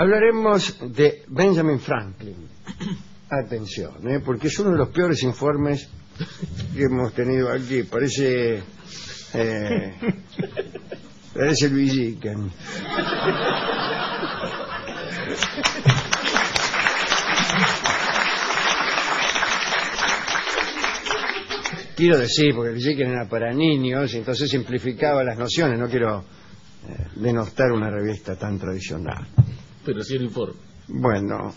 Hablaremos de Benjamin Franklin. Atención, porque es uno de los peores informes que hemos tenido aquí. Parece Villiquen. Quiero decir, porque Villiquen era para niños, y entonces simplificaba las nociones. No quiero denostar una revista tan tradicional. Pero sí el informe. Bueno,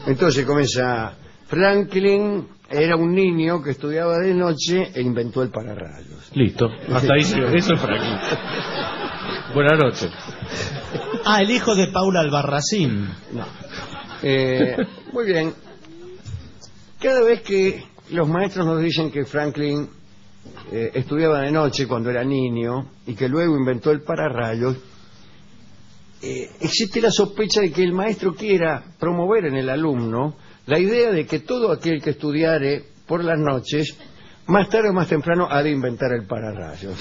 entonces comienza. Franklin era un niño que estudiaba de noche e inventó el pararrayos. Listo, hasta ahí eso es Franklin. Buenas noches. Ah, el hijo de Paula Albarracín. No. Muy bien. Cada vez que los maestros nos dicen que Franklin estudiaba de noche cuando era niño y que luego inventó el pararrayos, existe la sospecha de que el maestro quiera promover en el alumno la idea de que todo aquel que estudiare por las noches, más tarde o más temprano, ha de inventar el pararrayos.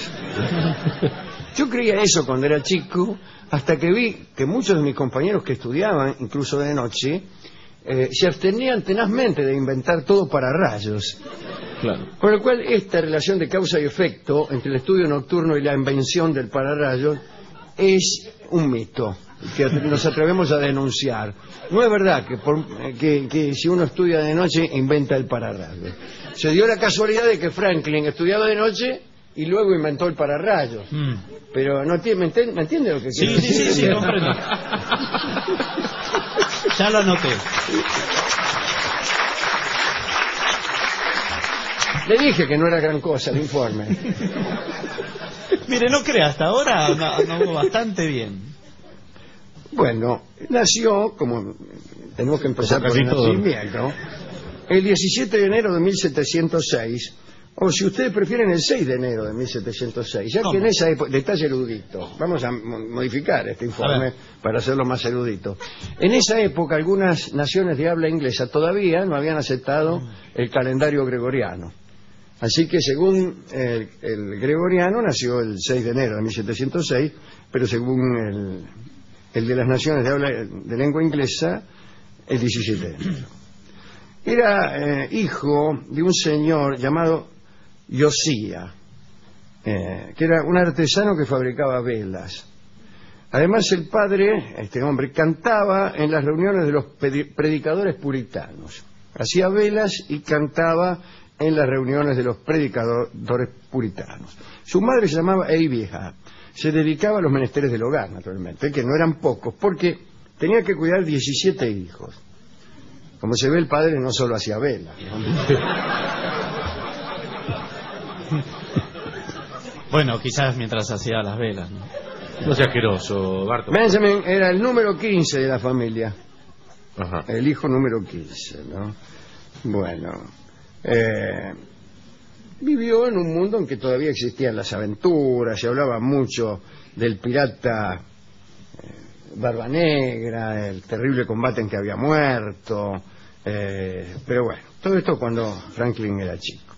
Yo creía eso cuando era chico, hasta que vi que muchos de mis compañeros que estudiaban, incluso de noche, se abstenían tenazmente de inventar todo pararrayos. Claro. Con lo cual, esta relación de causa y efecto entre el estudio nocturno y la invención del pararrayos es un mito que nos atrevemos a denunciar. No es verdad que si uno estudia de noche inventa el pararrayos. Se dio la casualidad de que Franklin estudiaba de noche y luego inventó el pararrayos. Pero no ¿me entiende lo que quiero decir? Sí, comprendo. Ya lo anoté. Le dije que no era gran cosa el informe. Mire, no crea, hasta ahora no bastante bien. Bueno, nació, como tenemos que empezar por el nacimiento, el 17 de enero de 1706, o si ustedes prefieren el 6 de enero de 1706, ya que en esa época, detalle erudito, vamos a modificar este informe para hacerlo más erudito. En esa época algunas naciones de habla inglesa todavía no habían aceptado el calendario gregoriano. Así que según el gregoriano nació el 6 de enero de 1706, pero según el de las naciones de habla de lengua inglesa, el 17 de enero. Era hijo de un señor llamado Josiah, que era un artesano que fabricaba velas. Además, el padre, este hombre, cantaba en las reuniones de los predicadores puritanos. Hacía velas y cantaba en las reuniones de los predicadores puritanos. Su madre se llamaba Abby. Se dedicaba a los menesteres del hogar, naturalmente, que no eran pocos, porque tenía que cuidar 17 hijos. Como se ve, el padre no solo hacía velas, ¿no? Bueno, quizás mientras hacía las velas, ¿no? No sea asqueroso, Barto. Benjamin era el número 15 de la familia. Ajá. El hijo número 15, ¿no? Bueno, vivió en un mundo en que todavía existían las aventuras, se hablaba mucho del pirata Barba Negra, el terrible combate en que había muerto, pero bueno, todo esto cuando Franklin era chico.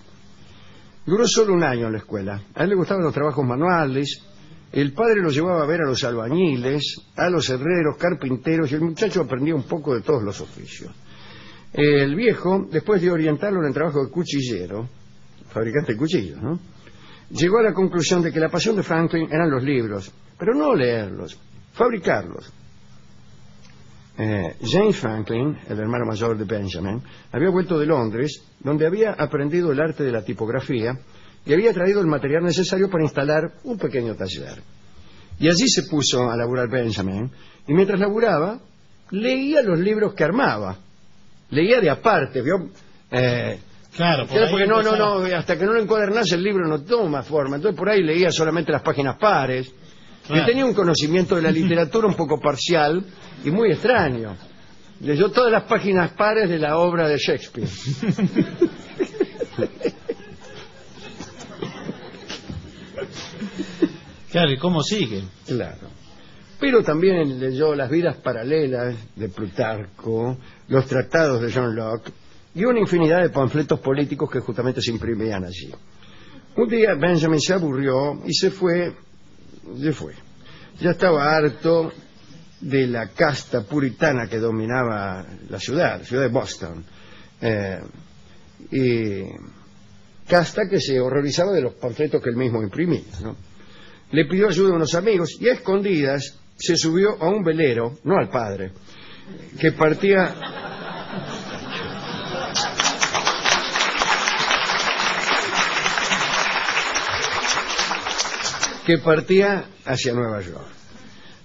Duró solo un año en la escuela. A él le gustaban los trabajos manuales. El padre lo llevaba a ver a los albañiles, a los herreros, carpinteros, y el muchacho aprendía un poco de todos los oficios. El viejo, después de orientarlo en el trabajo de cuchillero, fabricante de cuchillos, ¿no?, llegó a la conclusión de que la pasión de Franklin eran los libros, pero no leerlos, fabricarlos. James Franklin, el hermano mayor de Benjamin, había vuelto de Londres, donde había aprendido el arte de la tipografía y había traído el material necesario para instalar un pequeño taller. Y allí se puso a laburar Benjamin, y mientras laburaba, leía los libros que armaba. Leía de aparte, ¿vio? Claro, porque no, hasta que no lo encuadernase el libro no toma forma. Entonces por ahí leía solamente las páginas pares. Claro. Que tenía un conocimiento de la literatura un poco parcial y muy extraño. Leyó todas las páginas pares de la obra de Shakespeare. Claro, ¿y cómo sigue? Claro. Pero también leyó las vidas paralelas de Plutarco, los tratados de John Locke y una infinidad de panfletos políticos que justamente se imprimían allí. Un día Benjamin se aburrió y se fue. Ya estaba harto de la casta puritana que dominaba la ciudad de Boston. Y casta que se horrorizaba de los panfletos que él mismo imprimía, ¿no? Le pidió ayuda a unos amigos y a escondidas se subió a un velero, no al padre, que partía hacia Nueva York.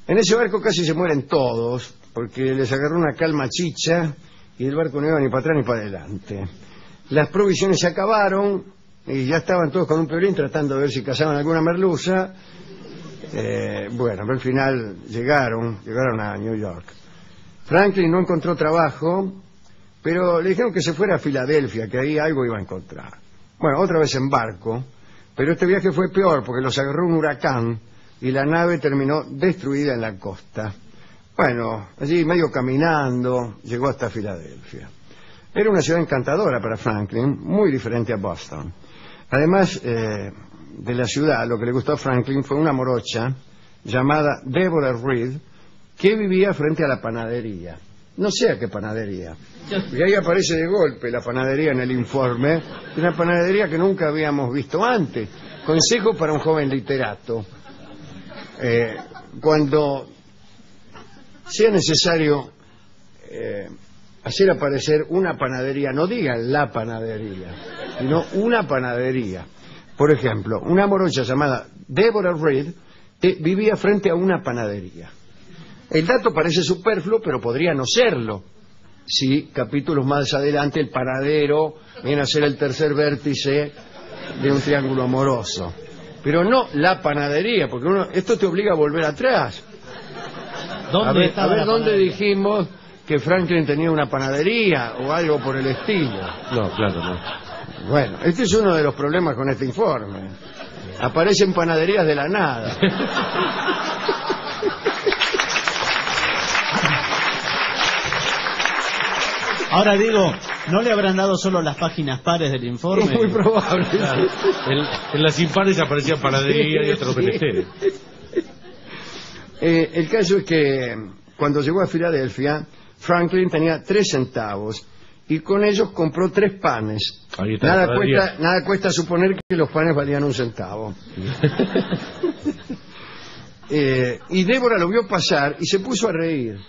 En ese barco casi se mueren todos, porque les agarró una calma chicha y el barco no iba ni para atrás ni para adelante. Las provisiones se acabaron y ya estaban todos con un piolín tratando de ver si cazaban alguna merluza. Bueno, pero al final llegaron a New York. Franklin no encontró trabajo, pero le dijeron que se fuera a Filadelfia, que ahí algo iba a encontrar. Bueno, otra vez en barco, pero este viaje fue peor porque los agarró un huracán y la nave terminó destruida en la costa. Bueno, allí medio caminando llegó hasta Filadelfia. Era una ciudad encantadora para Franklin, muy diferente a Boston. Además de la ciudad, lo que le gustó a Franklin fue una morocha llamada Deborah Reed, que vivía frente a la panadería. No sé a qué panadería. Y ahí aparece de golpe la panadería en el informe, una panadería que nunca habíamos visto antes. Consejo para un joven literato. Cuando sea necesario hacer aparecer una panadería, no digan la panadería, sino una panadería. Por ejemplo, una morocha llamada Deborah Reed vivía frente a una panadería. El dato parece superfluo, pero podría no serlo. Si capítulos más adelante el panadero viene a ser el tercer vértice de un triángulo amoroso. Pero no la panadería, porque esto te obliga a volver atrás. A ver dónde dijimos que Franklin tenía una panadería o algo por el estilo. No, claro, no. Bueno, este es uno de los problemas con este informe. Aparecen panaderías de la nada. Ahora digo, ¿no le habrán dado solo las páginas pares del informe? Es muy probable. Claro. En las impares aparecían panadería y otros menesteres. El caso es que cuando llegó a Filadelfia, Franklin tenía 3 centavos y con ellos compró 3 panes. Nada cuesta suponer que los panes valían 1 centavo. Y Débora lo vio pasar y se puso a reír.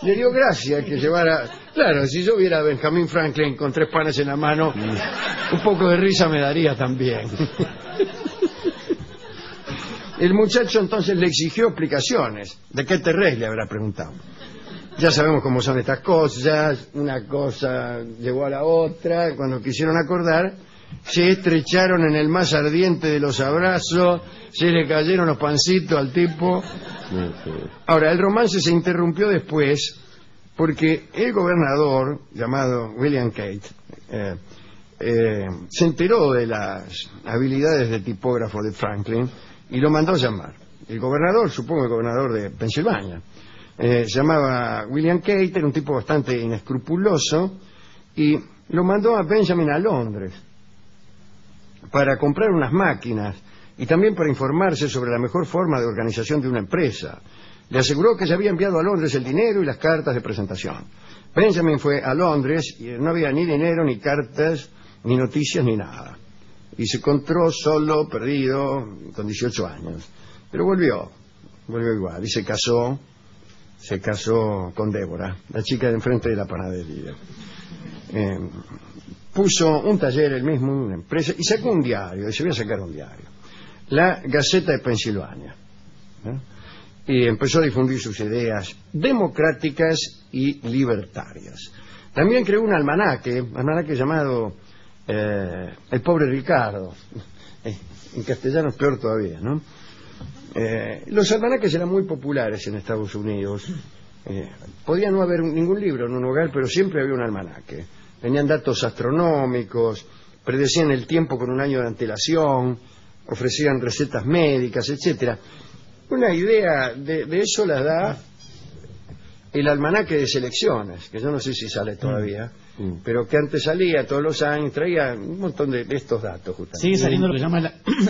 Le dio gracia que llevara... Claro, si yo viera a Benjamin Franklin con 3 panes en la mano, un poco de risa me daría también. El muchacho entonces le exigió explicaciones. ¿De qué terrés? Le habrá preguntado. Ya sabemos cómo son estas cosas. Una cosa llevó a la otra. Cuando quisieron acordar, se estrecharon en el más ardiente de los abrazos. Se le cayeron los pancitos al tipo. Ahora, el romance se interrumpió después porque el gobernador, llamado William Cate, se enteró de las habilidades de tipógrafo de Franklin y lo mandó a llamar. El gobernador, supongo el gobernador de Pensilvania, se llamaba William Cate, era un tipo bastante inescrupuloso, y lo mandó a Benjamin a Londres para comprar unas máquinas y también para informarse sobre la mejor forma de organización de una empresa. Le aseguró que se había enviado a Londres el dinero y las cartas de presentación. Benjamin fue a Londres y no había ni dinero, ni cartas, ni noticias, ni nada. Y se encontró solo, perdido, con 18 años. Pero volvió igual y se casó con Débora, la chica de enfrente de la panadería. Puso un taller él mismo, una empresa, y sacó un diario, y se voy a sacar un diario. La Gaceta de Pensilvania. Y empezó a difundir sus ideas democráticas y libertarias. También creó un almanaque llamado El Pobre Ricardo. En castellano es peor todavía, ¿no? Los almanaques eran muy populares en Estados Unidos. Podía no haber ningún libro en un hogar, pero siempre había un almanaque. Tenían datos astronómicos, predecían el tiempo con un año de antelación, ofrecían recetas médicas, etcétera. Una idea de eso la da el almanaque de selecciones, que yo no sé si sale todavía, pero que antes salía todos los años, traía un montón de estos datos justamente. Sigue saliendo lo que llama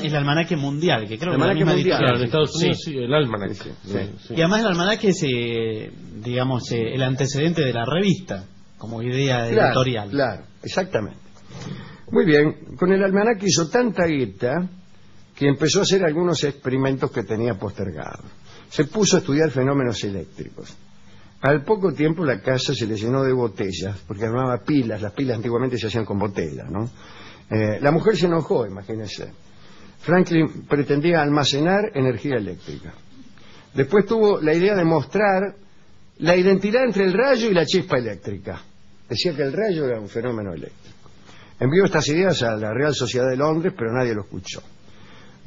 el almanaque mundial, que creo que es la misma mundial. Claro, en Estados Unidos sí, el almanaque. Sí. Y además el almanaque es, digamos, el antecedente de la revista, como idea editorial. Claro, exactamente. Muy bien, con el almanaque hizo tanta guita que empezó a hacer algunos experimentos que tenía postergados. Se puso a estudiar fenómenos eléctricos. Al poco tiempo la casa se le llenó de botellas, porque armaba pilas, las pilas antiguamente se hacían con botellas, ¿no? La mujer se enojó, imagínense. Franklin pretendía almacenar energía eléctrica. Después tuvo la idea de mostrar la identidad entre el rayo y la chispa eléctrica. Decía que el rayo era un fenómeno eléctrico. Envió estas ideas a la Real Sociedad de Londres, pero nadie lo escuchó.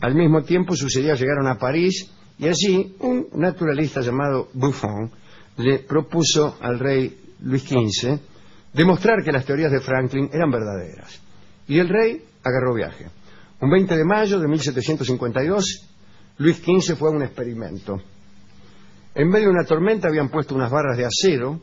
Al mismo tiempo sus ideas llegaron a París y allí un naturalista llamado Buffon le propuso al rey Luis XV demostrar que las teorías de Franklin eran verdaderas. Y el rey agarró viaje. Un 20 de mayo de 1752, Luis XV fue a un experimento. En medio de una tormenta habían puesto unas barras de acero.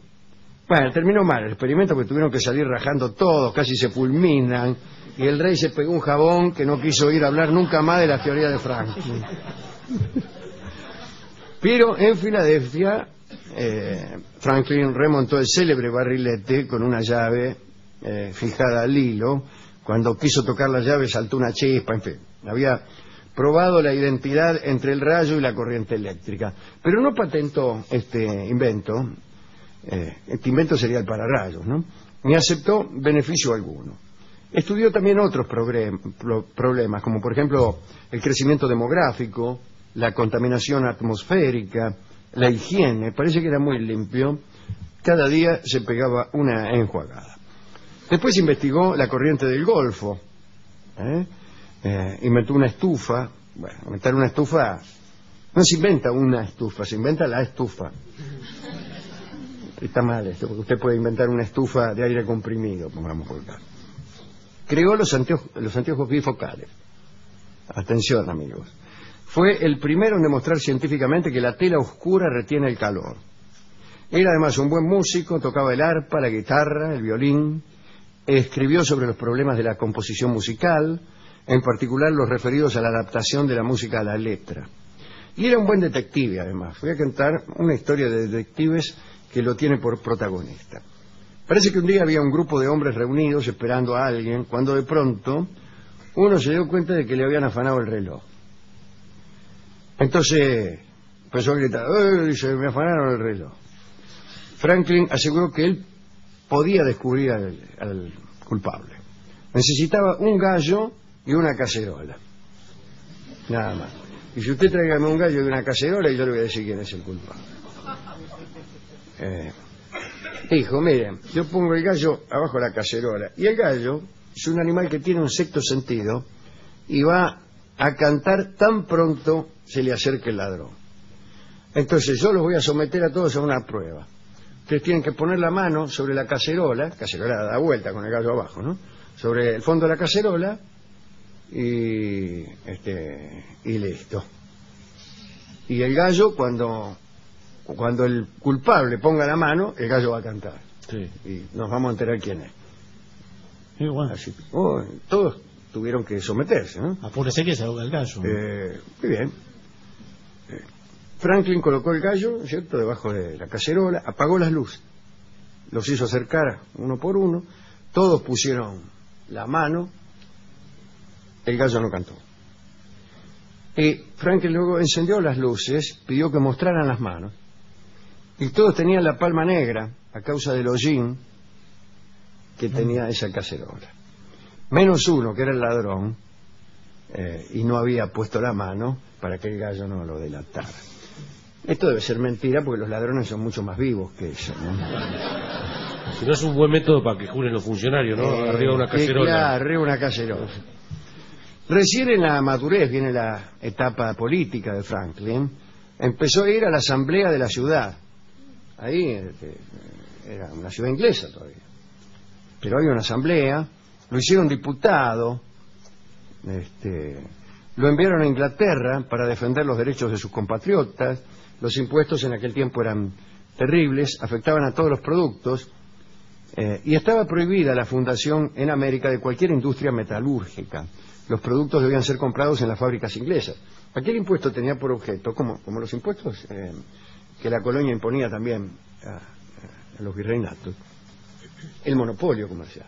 Bueno, terminó mal el experimento porque tuvieron que salir rajando todos, casi se fulminan, y el rey se pegó un jabón que no quiso ir a hablar nunca más de la teoría de Franklin. Pero en Filadelfia, Franklin remontó el célebre barrilete con una llave fijada al hilo. Cuando quiso tocar la llave saltó una chispa, en fin. Había probado la identidad entre el rayo y la corriente eléctrica. Pero no patentó este invento. Este invento sería el pararrayos, ¿no? Ni aceptó beneficio alguno. Estudió también otros problemas, como por ejemplo el crecimiento demográfico, la contaminación atmosférica, la higiene. Parece que era muy limpio. Cada día se pegaba una enjuagada. Después investigó la corriente del Golfo. Inventó una estufa. Bueno, inventar una estufa... No se inventa una estufa, se inventa la estufa. Está mal esto, porque usted puede inventar una estufa de aire comprimido, pongamos por acá. Creó los anteojos bifocales. Atención, amigos. Fue el primero en demostrar científicamente que la tela oscura retiene el calor. Era además un buen músico, tocaba el arpa, la guitarra, el violín, escribió sobre los problemas de la composición musical, en particular los referidos a la adaptación de la música a la letra. Y era un buen detective, además. Voy a contar una historia de detectives que lo tiene por protagonista. Parece que un día había un grupo de hombres reunidos esperando a alguien, cuando de pronto uno se dio cuenta de que le habían afanado el reloj. Entonces empezó a gritar, dice, me afanaron el reloj. Franklin aseguró que él podía descubrir al culpable. Necesitaba un gallo y una cacerola. Nada más. Y si usted tráigame un gallo y una cacerola, yo le voy a decir quién es el culpable. Dijo, miren, yo pongo el gallo abajo de la cacerola. Y el gallo es un animal que tiene un sexto sentido y va a cantar tan pronto se le acerque el ladrón. Entonces yo los voy a someter a todos a una prueba. Ustedes tienen que poner la mano sobre la cacerola da vuelta con el gallo abajo, ¿no? Sobre el fondo de la cacerola y listo. Y el gallo, cuando el culpable ponga la mano, el gallo va a cantar. Sí. Y nos vamos a enterar quién es. Sí, bueno. Así, todos tuvieron que someterse, ¿no? Apúrese que se ahoga el gallo. Muy bien. Franklin colocó el gallo, ¿cierto?, debajo de la cacerola, apagó las luces, los hizo acercar uno por uno, todos pusieron la mano, el gallo no cantó. Y Franklin luego encendió las luces, pidió que mostraran las manos, y todos tenían la palma negra a causa del hollín que tenía esa cacerola. Menos uno, que era el ladrón, y no había puesto la mano para que el gallo no lo delatara. Esto debe ser mentira porque los ladrones son mucho más vivos que eso, ¿no? Si no es un buen método para que juren los funcionarios, ¿no? Arriba una cacerola. Claro, arriba una cacerola. Recién en la madurez viene la etapa política de Franklin. Empezó a ir a la asamblea de la ciudad. Ahí era una ciudad inglesa todavía. Pero había una asamblea, lo hicieron diputado, lo enviaron a Inglaterra para defender los derechos de sus compatriotas. Los impuestos en aquel tiempo eran terribles, afectaban a todos los productos, y estaba prohibida la fundación en América de cualquier industria metalúrgica. Los productos debían ser comprados en las fábricas inglesas. Aquel impuesto tenía por objeto, como los impuestos que la colonia imponía también a los virreinatos, el monopolio comercial.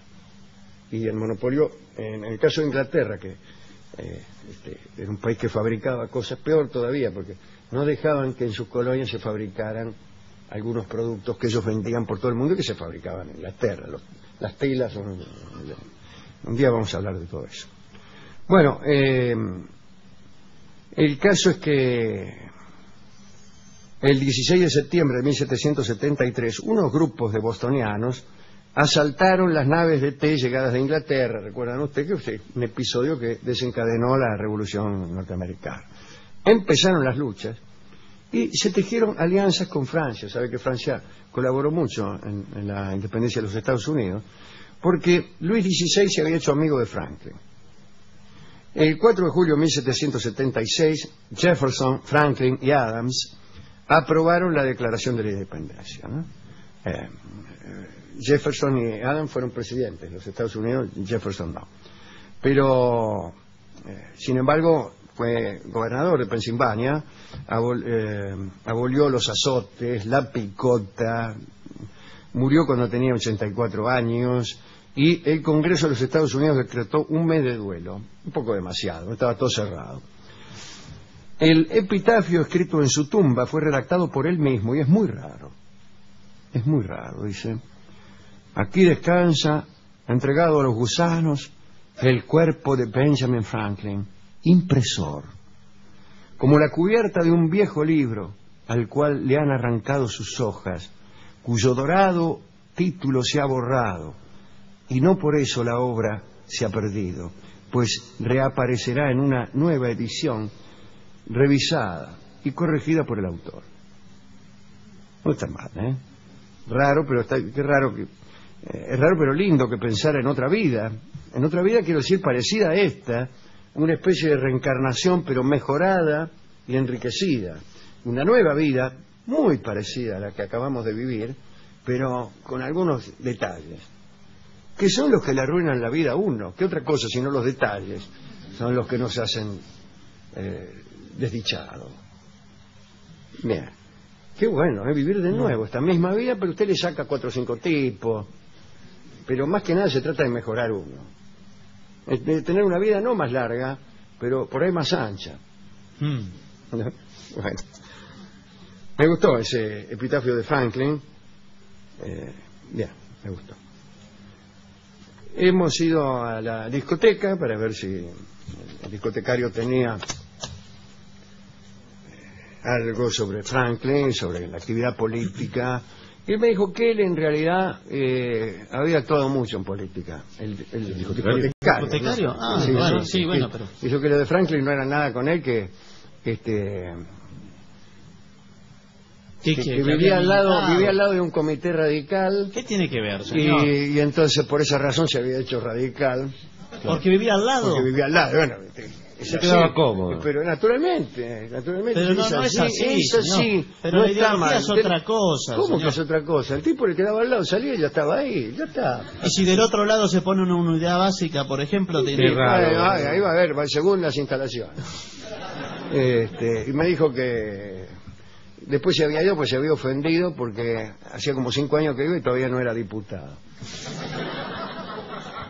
Y el monopolio, en el caso de Inglaterra, que era un país que fabricaba cosas, peor todavía, porque no dejaban que en sus colonias se fabricaran algunos productos que ellos vendían por todo el mundo y que se fabricaban en Inglaterra. Las telas, un día vamos a hablar de todo eso. Bueno, el caso es que el 16 de septiembre de 1773, unos grupos de bostonianos asaltaron las naves de té llegadas de Inglaterra. ¿Recuerdan ustedes que fue un episodio que desencadenó la Revolución Norteamericana? Empezaron las luchas y se tejieron alianzas con Francia. Sabe que Francia colaboró mucho en la independencia de los Estados Unidos, porque Luis XVI se había hecho amigo de Franklin. El 4 de julio de 1776, Jefferson, Franklin y Adams aprobaron la Declaración de la Independencia, ¿no? Jefferson y Adams fueron presidentes de los Estados Unidos, Jefferson no. Pero, sin embargo, fue gobernador de Pensilvania, abolió los azotes, la picota, murió cuando tenía 84 años, y el Congreso de los Estados Unidos decretó un mes de duelo, un poco demasiado, estaba todo cerrado. El epitafio escrito en su tumba fue redactado por él mismo, y es muy raro, dice: aquí descansa, entregado a los gusanos, el cuerpo de Benjamin Franklin, impresor, como la cubierta de un viejo libro al cual le han arrancado sus hojas, cuyo dorado título se ha borrado, y no por eso la obra se ha perdido, pues reaparecerá en una nueva edición, revisada y corregida por el autor. No está mal, ¿eh? Raro, pero qué raro que... es raro pero lindo que pensara en otra vida. En otra vida, quiero decir, parecida a esta, una especie de reencarnación, pero mejorada y enriquecida. Una nueva vida muy parecida a la que acabamos de vivir, pero con algunos detalles, que son los que le arruinan la vida a uno. ¿Qué otra cosa sino los detalles son los que nos hacen desdichados? Mira, qué bueno, vivir de nuevo esta misma vida, pero usted le saca 4 o 5 tipos. Pero más que nada se trata de mejorar uno, de tener una vida no más larga, pero por ahí más ancha. Bueno, me gustó ese epitafio de Franklin. Bien, me gustó. Hemos ido a la discoteca para ver si el discotecario tenía algo sobre Franklin, sobre la actividad política. Y él me dijo que él en realidad había actuado mucho en política. El discotecario. ¿No? Ah, sí, bueno, sí, bueno, pero... Dijo que lo de Franklin no era nada con él, que vivía al lado de un comité radical. ¿Qué tiene que ver, señor? Y entonces por esa razón se había hecho radical. ¿Porque vivía al lado? Porque vivía al lado, bueno... Se quedaba cómodo. Pero naturalmente. Pero no es así. Es así. Pero la ideología es otra cosa. ¿Cómo que es otra cosa? El tipo le quedaba al lado, salía y ya estaba ahí, ya está. Y si del otro lado se pone una unidad básica, por ejemplo... Ahí va a haber segundas instalaciones. Y me dijo que después se había ido, pues se había ofendido porque hacía como 5 años que iba y todavía no era diputado.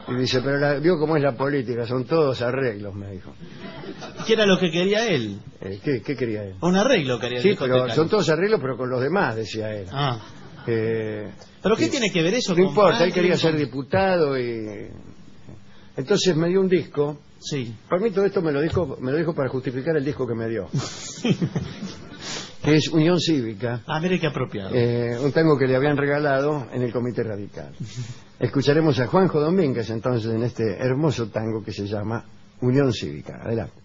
Y dice, pero vio cómo es la política, son todos arreglos, me dijo. ¿Qué era lo que quería él? ¿Qué quería él? Un arreglo quería él. Sí, pero son todos arreglos, pero con los demás, decía él. ¿Pero qué tiene que ver eso? No importa, él quería ser diputado y... Entonces me dio un disco. Sí. Para mí todo esto me lo dijo para justificar el disco que me dio. Que es Unión Cívica. Ah, mire qué apropiado. Un tango que le habían regalado en el Comité Radical. Escucharemos a Juanjo Domínguez entonces en este hermoso tango que se llama Unión Cívica. Adelante.